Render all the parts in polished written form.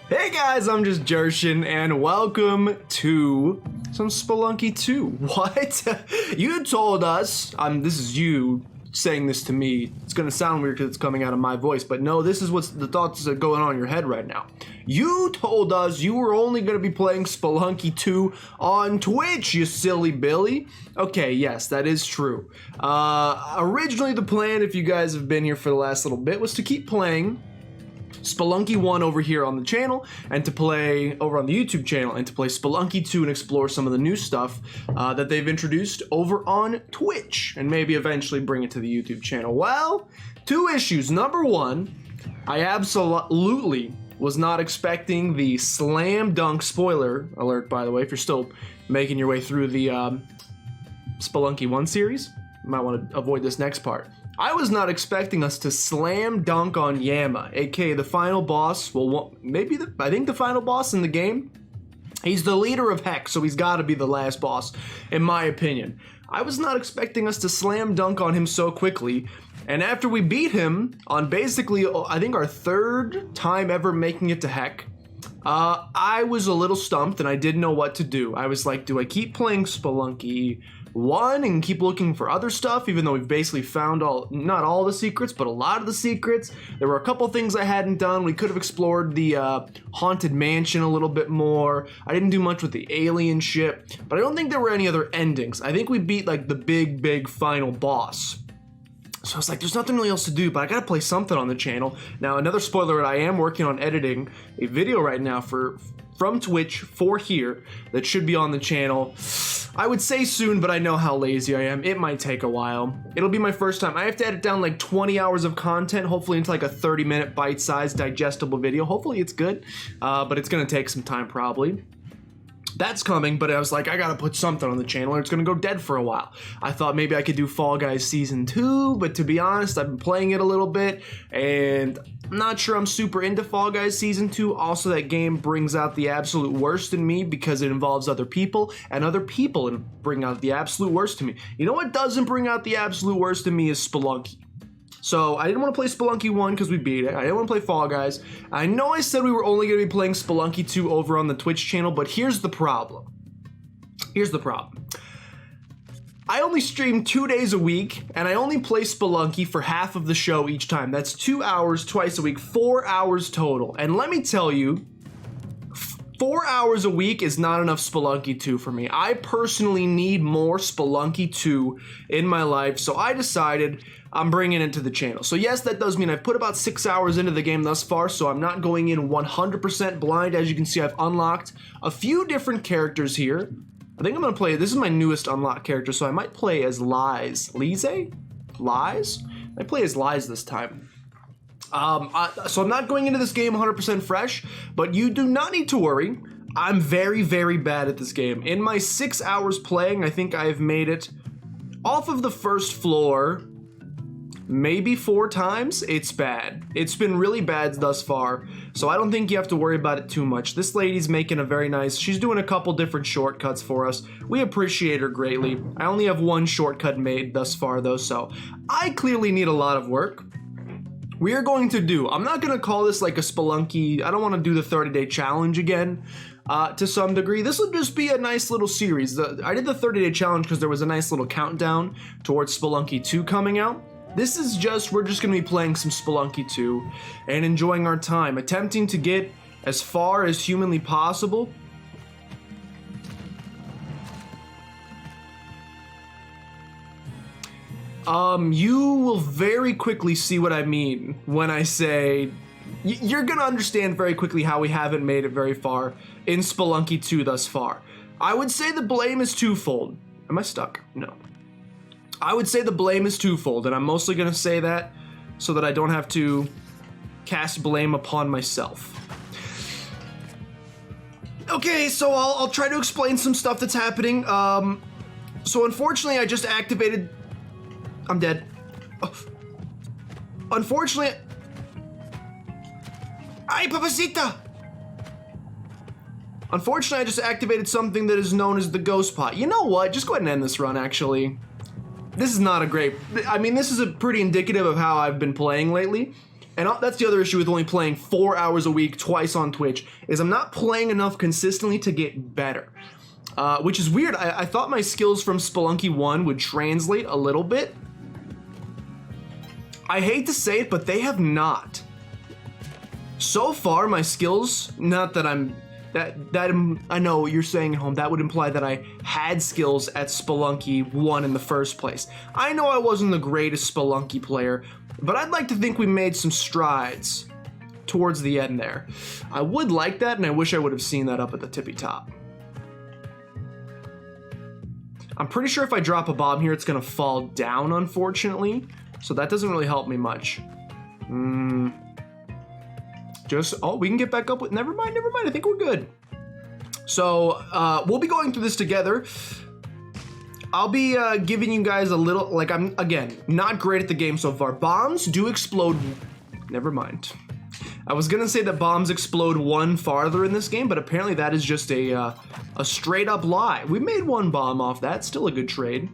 Hey guys, I'm just Jershin, and welcome to some Spelunky 2. What? You told us, this is you saying this to me. It's gonna sound weird because it's coming out of my voice, but no, this is what's the thoughts that are going on in your head right now. You told us you were only gonna be playing Spelunky 2 on Twitch, you silly Billy. Okay, yes, that is true. Originally the plan, if you guys have been here for the last little bit, was to keep playing Spelunky 1 over here on the channel, and to play over on the YouTube channel, and to play Spelunky 2 and explore some of the new stuff that they've introduced over on Twitch, and maybe eventually bring it to the YouTube channel. Well, two issues. Number one, I absolutely was not expecting the slam dunk, spoiler alert by the way, if you're still making your way through the Spelunky 1 series, you might want to avoid this next part. I was not expecting us to slam dunk on Yama, aka the final boss. Well, maybe I think the final boss in the game. He's the leader of Hex, so he's got to be the last boss, in my opinion. I was not expecting us to slam dunk on him so quickly, and after we beat him on basically, I think our third time ever making it to Hex, I was a little stumped and I didn't know what to do. I was like, do I keep playing Spelunky 1 and keep looking for other stuff, even though we've basically found not all the secrets, but a lot of the secrets? There were a couple things I hadn't done. We could have explored the haunted mansion a little bit more. I didn't do much with the alien ship, but I don't think there were any other endings. I think we beat like the big final boss. So I was like, there's nothing really else to do, but I gotta play something on the channel. Now, another spoiler, I am working on editing a video right now from Twitch for here that should be on the channel. I would say soon, but I know how lazy I am. It might take a while. It'll be my first time. I have to edit down like 20 hours of content, hopefully into like a 30-minute bite-sized digestible video. Hopefully it's good, but it's gonna take some time probably. That's coming, but I was like, I gotta put something on the channel or it's gonna go dead for a while. I thought maybe I could do Fall Guys Season 2, but to be honest, I've been playing it a little bit, and I'm not sure I'm super into Fall Guys Season 2. Also, that game brings out the absolute worst in me because it involves other people, and other people bring out the absolute worst in me. You know what doesn't bring out the absolute worst in me is Spelunky. So I didn't want to play Spelunky 1 because we beat it. I didn't want to play Fall Guys. I know I said we were only going to be playing Spelunky 2 over on the Twitch channel, but here's the problem. Here's the problem. I only stream 2 days a week, and I only play Spelunky for half of the show each time. That's 2 hours twice a week, 4 hours total. And let me tell you, 4 hours a week is not enough Spelunky 2 for me. I personally need more Spelunky 2 in my life, so I decided I'm bringing it to the channel. So yes, that does mean I've put about 6 hours into the game thus far, so I'm not going in 100% blind. As you can see, I've unlocked a few different characters here. I think I'm gonna play, this is my newest unlocked character, so I might play as Lies. Lize? Lies? I play as Lies this time. So I'm not going into this game 100% fresh, but you do not need to worry. I'm very bad at this game. In my 6 hours playing, I think I've made it off of the first floor maybe 4 times. It's bad. It's been really bad thus far, so I don't think you have to worry about it too much. This lady's making a very nice, she's doing a couple different shortcuts for us. We appreciate her greatly. I only have one shortcut made thus far though, so I clearly need a lot of work. We are going to do, I'm not gonna call this like a Spelunky, I don't wanna do the 30-day challenge again. To some degree, this will just be a nice little series. I did the 30-day challenge because there was a nice little countdown towards Spelunky 2 coming out. This is just, we're just gonna be playing some Spelunky 2 and enjoying our time, attempting to get as far as humanly possible. You will very quickly see what I mean when I say, you're gonna understand very quickly how we haven't made it very far in Spelunky 2 thus far. I would say the blame is twofold. Am I stuck? No. I would say the blame is twofold, and I'm mostly gonna say that so that I don't have to cast blame upon myself. Okay, so I'll try to explain some stuff that's happening. So unfortunately, I just activated. I'm dead. Oh. Unfortunately, ay, papacita! Unfortunately, I just activated something that is known as the ghost pot. You know what? Just go ahead and end this run, actually. This is not a great, I mean, this is a pretty indicative of how I've been playing lately. And that's the other issue with only playing 4 hours a week, twice on Twitch, is I'm not playing enough consistently to get better. Which is weird. I thought my skills from Spelunky 1 would translate a little bit. I hate to say it, but they have not. So far, my skills, not that I know you're saying at home, that would imply that I had skills at Spelunky 1 in the first place. I know I wasn't the greatest Spelunky player, but I'd like to think we made some strides towards the end there. I would like that, and I wish I would have seen that up at the tippy top. I'm pretty sure if I drop a bomb here, it's gonna fall down, unfortunately. So that doesn't really help me much. Oh, we can get back up with, never mind, I think we're good. So, we'll be going through this together. I'll be giving you guys a little, like, I'm, again, not great at the game so far. Bombs do explode, never mind. I was gonna say that bombs explode one farther in this game, but apparently that is just a straight up lie. We made one bomb off that, still a good trade.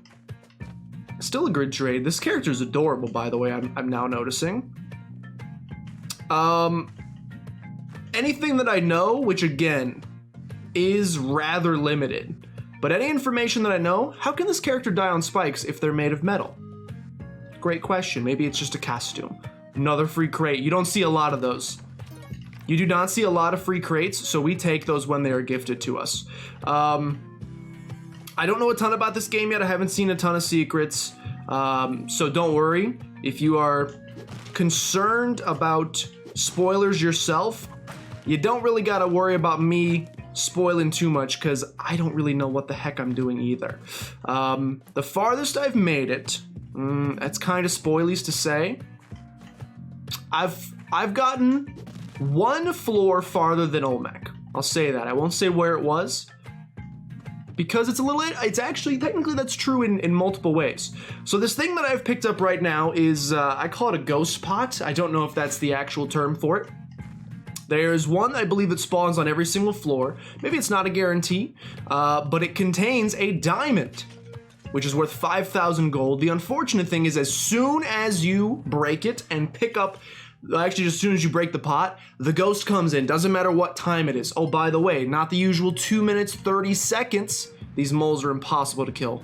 Still a good trade. This character is adorable, by the way, I'm now noticing. Anything that I know, which again, is rather limited, but any information that I know, how can this character die on spikes if they're made of metal? Great question. Maybe it's just a costume. Another free crate. You don't see a lot of those. You do not see a lot of free crates, so we take those when they are gifted to us. I don't know a ton about this game yet. I haven't seen a ton of secrets, so don't worry. If you are concerned about spoilers yourself, you don't really gotta worry about me spoiling too much, because I don't really know what the heck I'm doing either. The farthest I've made it, that's kind of spoilies to say. I've gotten one floor farther than Olmec. I'll say that. I won't say where it was, because it's actually, technically that's true in multiple ways. So this thing that I've picked up right now is, I call it a ghost pot. I don't know if that's the actual term for it. There's one, I believe, that spawns on every single floor. Maybe it's not a guarantee, but it contains a diamond, which is worth 5,000 gold. The unfortunate thing is, as soon as you break it and pick up, actually just as soon as you break the pot, the ghost comes in, doesn't matter what time it is. Oh, by the way, not the usual 2 minutes, 30 seconds. These moles are impossible to kill.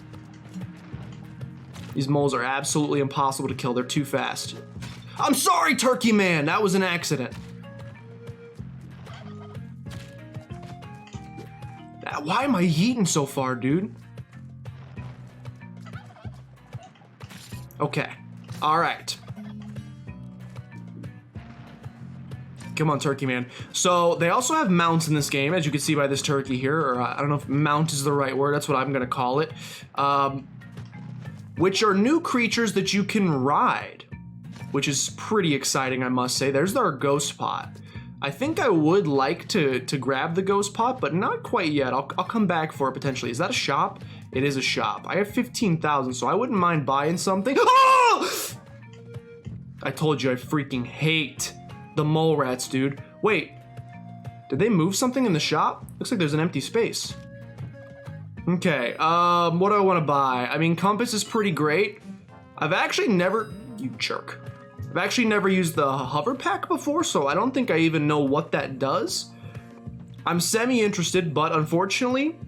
These moles are absolutely impossible to kill. They're too fast. I'm sorry, Turkey Man, that was an accident. Why am I yeeting so far, dude? Okay, all right. Come on, Turkey Man. So they also have mounts in this game, as you can see by this turkey here, or I don't know if mount is the right word, that's what I'm gonna call it, which are new creatures that you can ride, which is pretty exciting, I must say. There's our ghost pot. I think I would like to grab the ghost pot, but not quite yet. I'll come back for it potentially. Is that a shop? It is a shop. I have 15,000, so I wouldn't mind buying something. Oh! I told you I freaking hate the mole rats, dude. Wait, did they move something in the shop? Looks like there's an empty space. Okay, what do I want to buy? I mean, compass is pretty great. I've actually never, you jerk. I've actually never used the hover pack before, so I don't think I even know what that does. I'm semi-interested, but unfortunately,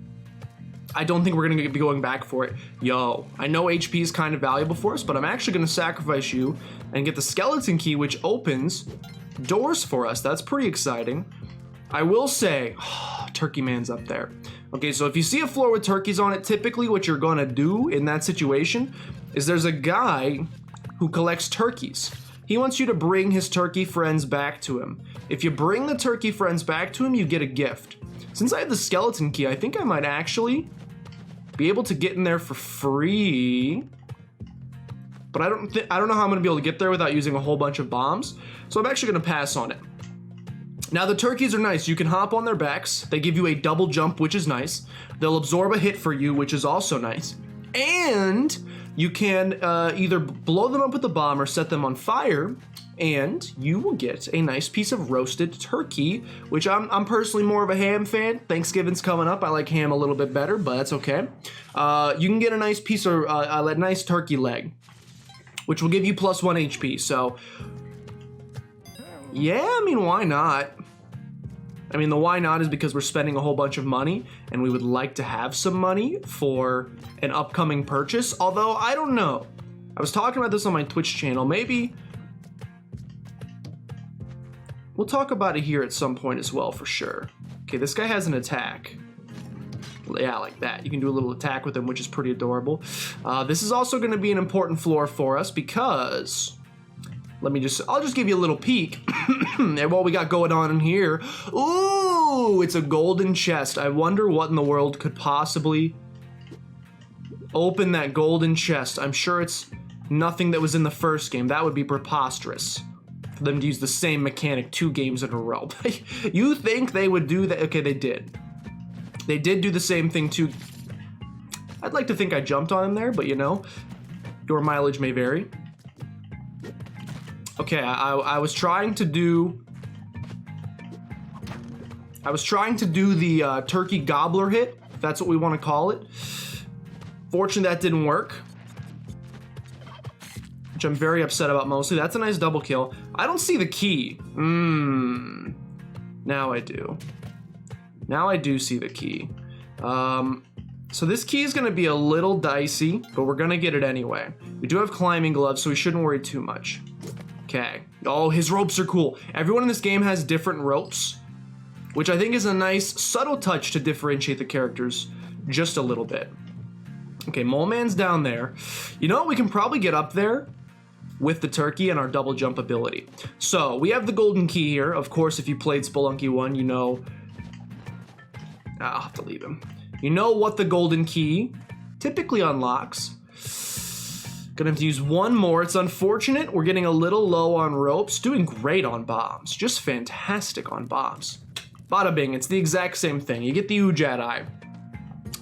I don't think we're gonna be going back for it. Yo, I know HP is kind of valuable for us, but I'm actually gonna sacrifice you and get the skeleton key, which opens doors for us. That's pretty exciting. I will say, Turkey Man's up there. Okay, so if you see a floor with turkeys on it, typically what you're gonna do in that situation is there's a guy who collects turkeys. He wants you to bring his turkey friends back to him. If you bring the turkey friends back to him, you get a gift. Since I have the skeleton key, I think I might actually be able to get in there for free. But I don't know how I'm gonna be able to get there without using a whole bunch of bombs. So I'm actually gonna pass on it. Now the turkeys are nice. You can hop on their backs. They give you a double jump, which is nice. They'll absorb a hit for you, which is also nice. And you can either blow them up with a bomb or set them on fire, and you will get a nice piece of roasted turkey, which I'm personally more of a ham fan. Thanksgiving's coming up. I like ham a little bit better, but that's okay. You can get a nice piece of, a nice turkey leg, which will give you +1 HP. So Yeah, I mean, why not? I mean, the why not is because we're spending a whole bunch of money and we would like to have some money for an upcoming purchase. Although, I don't know. I was talking about this on my Twitch channel. Maybe we'll talk about it here at some point as well, for sure. Okay, this guy has an attack. Yeah, like that. You can do a little attack with him, which is pretty adorable. This is also going to be an important floor for us because... I'll just give you a little peek at what we got going on in here. Ooh, it's a golden chest. I wonder what in the world could possibly open that golden chest. I'm sure it's nothing that was in the first game. That would be preposterous for them to use the same mechanic 2 games in a row. You think they would do that? Okay, they did. They did do the same thing too. I'd like to think I jumped on him there, but you know, your mileage may vary. Okay, I was trying to do the turkey gobbler hit, if that's what we want to call it. Fortunately, that didn't work, which I'm very upset about mostly. That's a nice double kill. I don't see the key. Now I do. Now I do see the key. So this key is going to be a little dicey, but we're going to get it anyway. We do have climbing gloves, so we shouldn't worry too much. Okay. Oh, his ropes are cool. Everyone in this game has different ropes, which I think is a nice, subtle touch to differentiate the characters just a little bit. Okay, Mole Man's down there. You know what? We can probably get up there with the turkey and our double jump ability. So, we have the golden key here. Of course, if you played Spelunky 1, you know... I'll have to leave him. You know what the golden key typically unlocks. Gonna have to use one more. It's unfortunate. We're getting a little low on ropes. Doing great on bombs. Just fantastic on bombs. Bada bing. It's the exact same thing. You get the Wayyyyyy.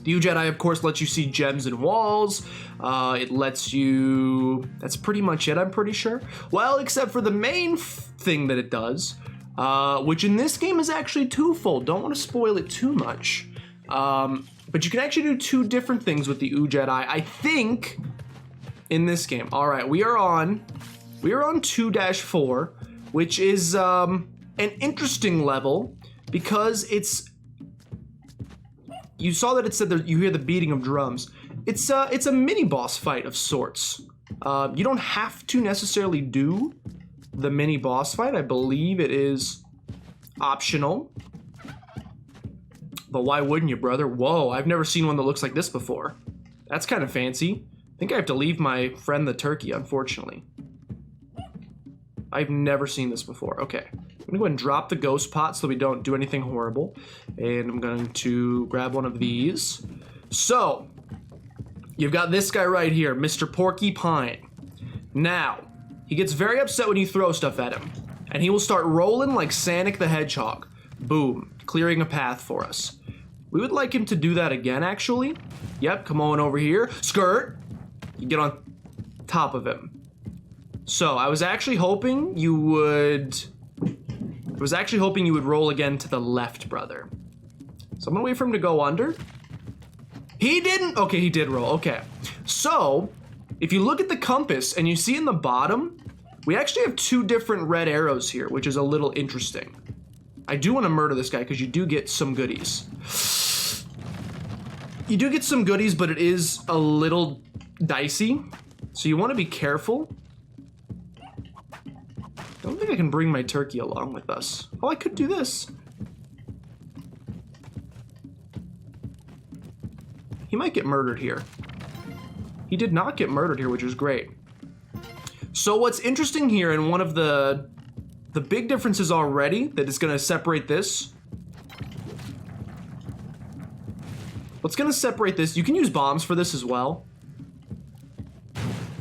The Wayyyyyy, of course, lets you see gems and walls. It lets you... That's pretty much it, I'm pretty sure. Well, except for the main thing that it does, which in this game is actually twofold. Don't want to spoil it too much. But you can actually do 2 different things with the Wayyyyyy, I think... in this game. All right, we are on 2-4, which is an interesting level because it's, you saw that it said that you hear the beating of drums. It's a mini boss fight of sorts. You don't have to necessarily do the mini boss fight. I believe it is optional. But why wouldn't you, brother? Whoa, I've never seen one that looks like this before. That's kind of fancy. I think I have to leave my friend the turkey, unfortunately. I've never seen this before. Okay, I'm gonna go ahead and drop the ghost pot so we don't do anything horrible. And I'm going to grab one of these. So, you've got this guy right here, Mr. Porcupine. Now, he gets very upset when you throw stuff at him. And he will start rolling like Sonic the Hedgehog. Boom, clearing a path for us. We would like him to do that again, actually. Yep, come on over here. Skirt! You get on top of him. So, I was actually hoping you would roll again to the left, brother. So I'm gonna wait for him to go under. He didn't? Okay, he did roll, okay. So, if you look at the compass and you see in the bottom, we actually have 2 different red arrows here, which is a little interesting. I do want to murder this guy because you do get some goodies. You do get some goodies, but it is a little dicey, so you want to be careful. Don't think I can bring my turkey along with us. Oh, I could do this. He might get murdered here. He did not get murdered here, which is great. So what's interesting here, and one of the big differences already that is going to separate this. What's going to separate this, you can use bombs for this as well.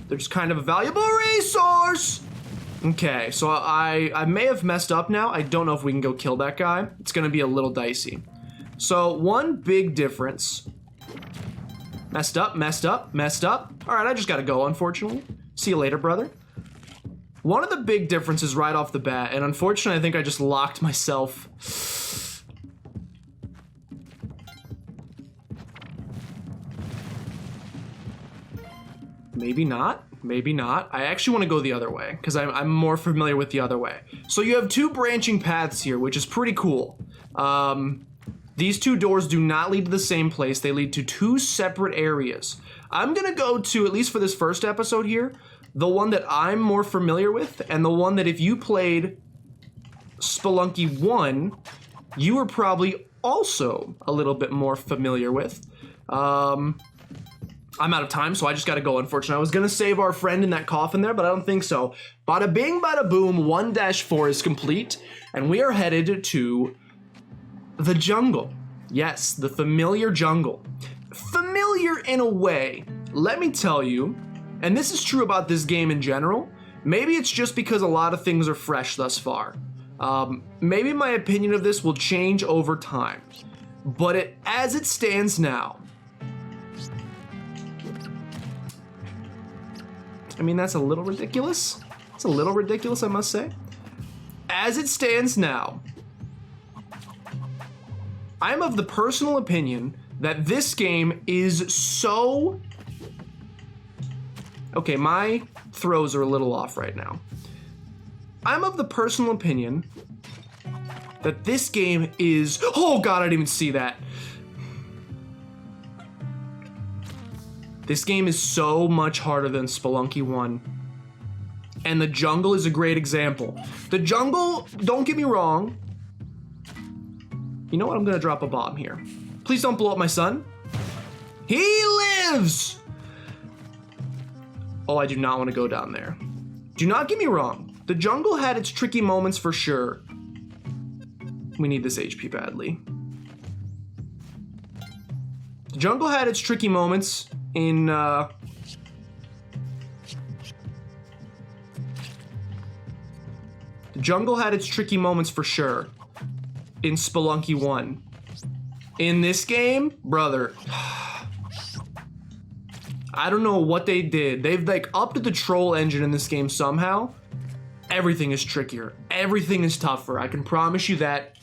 They're just kind of a valuable resource. Okay, so I may have messed up now. I don't know if we can go kill that guy. It's going to be a little dicey. So one big difference. Messed up, messed up, messed up. All right, I just got to go, unfortunately. See you later, brother. One of the big differences right off the bat, and unfortunately I think I just locked myself. Maybe not. Maybe not. I actually want to go the other way because I'm more familiar with the other way. So you have two branching paths here, which is pretty cool. These two doors do not lead to the same place. They lead to two separate areas. I'm going to go to, at least for this first episode here, the one that I'm more familiar with, and the one that if you played Spelunky 1, you were probably also a little bit more familiar with. I'm out of time, so I just gotta go, unfortunately. I was gonna save our friend in that coffin there, but I don't think so. Bada bing, bada boom, 1-4 is complete, and we are headed to the jungle. Yes, the familiar jungle. Familiar in a way, let me tell you, and this is true about this game in general, maybe it's just because a lot of things are fresh thus far. Maybe my opinion of this will change over time, but as it stands now, I mean, that's a little ridiculous. It's a little ridiculous, I must say. As it stands now, I'm of the personal opinion that this game is so... Okay, my throws are a little off right now. I'm of the personal opinion that this game is... Oh God, I didn't even see that. This game is so much harder than Spelunky 1. And the jungle is a great example. The jungle, don't get me wrong. You know what? I'm gonna drop a bomb here. Please don't blow up my son. He lives! Oh, I do not want to go down there. Do not get me wrong. The jungle had its tricky moments for sure. We need this HP badly. The jungle had its tricky moments in the jungle had its tricky moments for sure in Spelunky 1. In this game, brother, I don't know what they did. They've like upped the troll engine in this game somehow. Everything is trickier. Everything is tougher. I can promise you that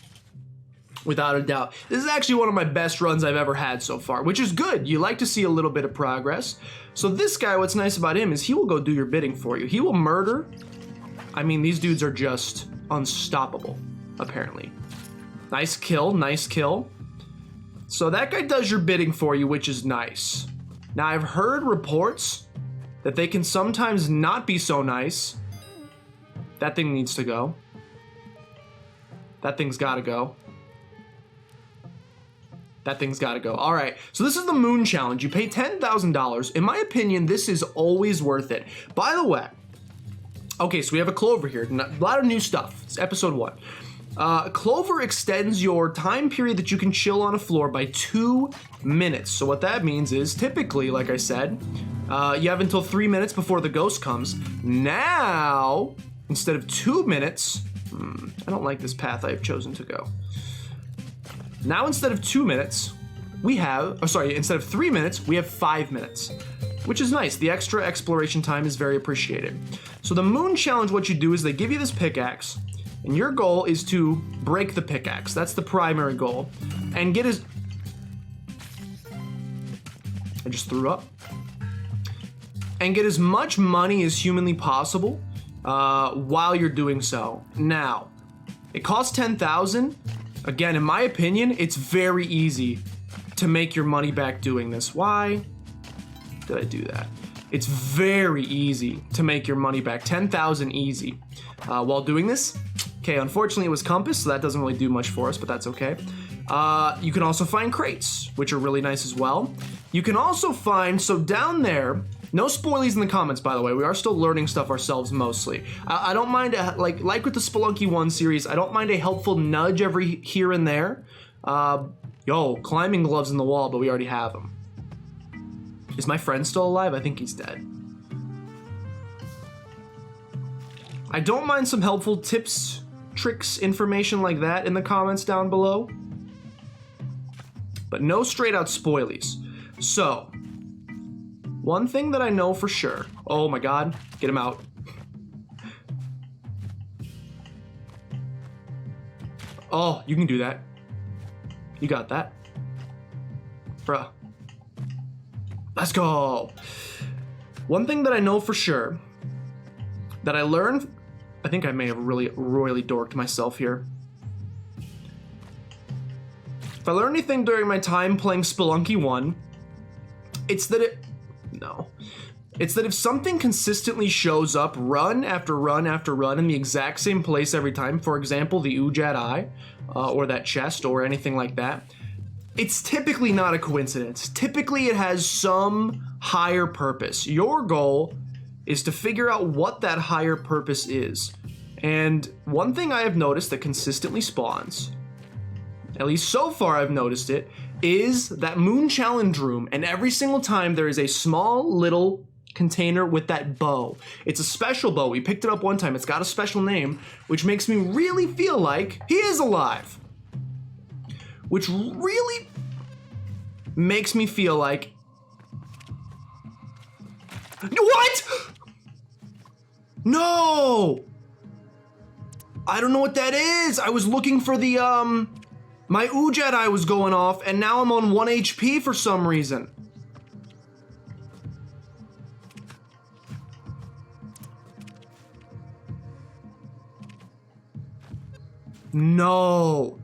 without a doubt. This is actually one of my best runs I've ever had so far, which is good. You like to see a little bit of progress. So this guy, what's nice about him is he will go do your bidding for you. He will murder. I mean, these dudes are just unstoppable, apparently. Nice kill, nice kill. So that guy does your bidding for you, which is nice. Now, I've heard reports that they can sometimes not be so nice. That thing needs to go. That thing's gotta go. That thing's gotta go. All right, so this is the moon challenge. You pay $10,000. In my opinion, this is always worth it. By the way, okay, so we have a clover here. A lot of new stuff. It's episode 1. Clover extends your time period that you can chill on a floor by 2 minutes. So what that means is, typically, like I said, you have until 3 minutes before the ghost comes. Now, instead of 2 minutes, I don't like this path I've chosen to go. Now, instead of 2 minutes, we have, instead of 3 minutes, we have 5 minutes, which is nice. The extra exploration time is very appreciated. So the moon challenge, what you do is they give you this pickaxe, and your goal is to break the pickaxe. That's the primary goal. And get as... I just threw up. And get as much money as humanly possible while you're doing so. Now, it costs 10,000. Again, in my opinion, it's very easy to make your money back doing this. Why did I do that? It's very easy to make your money back. 10,000 easy while doing this. Okay, unfortunately it was compass, so that doesn't really do much for us, but that's okay. You can also find crates, which are really nice as well. You can also find, so down there, no spoilies in the comments, by the way. We are still learning stuff ourselves mostly. I don't mind, like with the Spelunky 1 series, I don't mind a helpful nudge every here and there. Yo, climbing gloves in the wall, but we already have them. Is my friend still alive? I think he's dead. I don't mind some helpful tips, tricks, information like that in the comments down below. But no straight out spoilies. So, one thing that I know for sure. Oh my God, get him out. Oh, you can do that. You got that. Bruh. Let's go. One thing that I know for sure, that I learned, I think I may have really royally dorked myself here. If I learned anything during my time playing Spelunky 1, it's that if something consistently shows up run after run after run in the exact same place every time, for example, the wayyyyyy, or that chest, or anything like that, it's typically not a coincidence. Typically it has some higher purpose. Your goal is to figure out what that higher purpose is. And one thing I have noticed that consistently spawns, at least so far I've noticed it, is that Moon Challenge room, and every single time there is a small little container with that bow. It's a special bow. We picked it up one time. It's got a special name, which makes me really feel like he is alive. Which really makes me feel like... What? No! I don't know what that is. I was looking for the, my wayyyyyy was going off, and now I'm on 1 HP for some reason. No.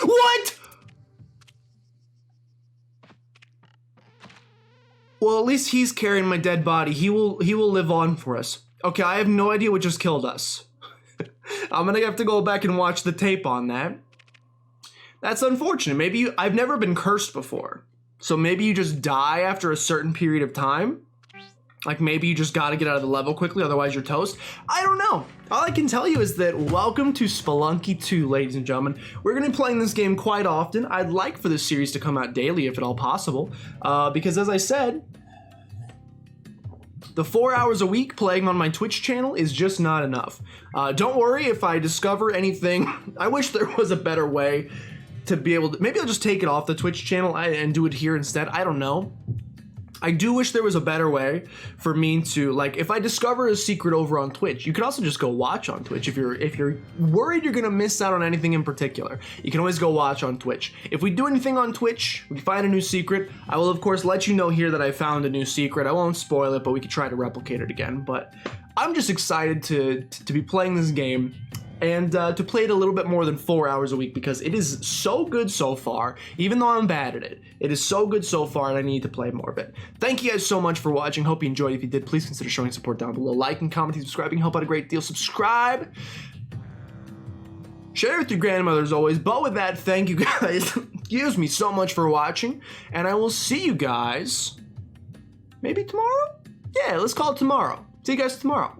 What? Well, at least he's carrying my dead body. He will live on for us. Okay, I have no idea what just killed us. I'm gonna have to go back and watch the tape on that. That's unfortunate. Maybe I've never been cursed before. So maybe you just die after a certain period of time. Like maybe you just gotta get out of the level quickly, otherwise you're toast. I don't know. All I can tell you is that welcome to Spelunky 2, ladies and gentlemen. We're gonna be playing this game quite often. I'd like for this series to come out daily if at all possible. Because as I said, the 4 hours a week playing on my Twitch channel is just not enough. Don't worry if I discover anything. I wish there was a better way to be able to, maybe I'll just take it off the Twitch channel and do it here instead. I don't know. I do wish there was a better way for me to, like, if I discover a secret over on Twitch, you could also just go watch on Twitch. If you're worried you're gonna miss out on anything in particular, you can always go watch on Twitch. If we do anything on Twitch, we find a new secret, I will of course let you know here that I found a new secret. I won't spoil it, but we could try to replicate it again. But I'm just excited to be playing this game and to play it a little bit more than 4 hours a week because it is so good so far, even though I'm bad at it. It is so good so far and I need to play more of it. Thank you guys so much for watching. Hope you enjoyed. If you did, please consider showing support down below. Like and comment and subscribing help out a great deal. Subscribe. Share with your grandmother as always. But with that, thank you guys. Excuse me so much for watching. And I will see you guys maybe tomorrow? Yeah, let's call it tomorrow. See you guys tomorrow.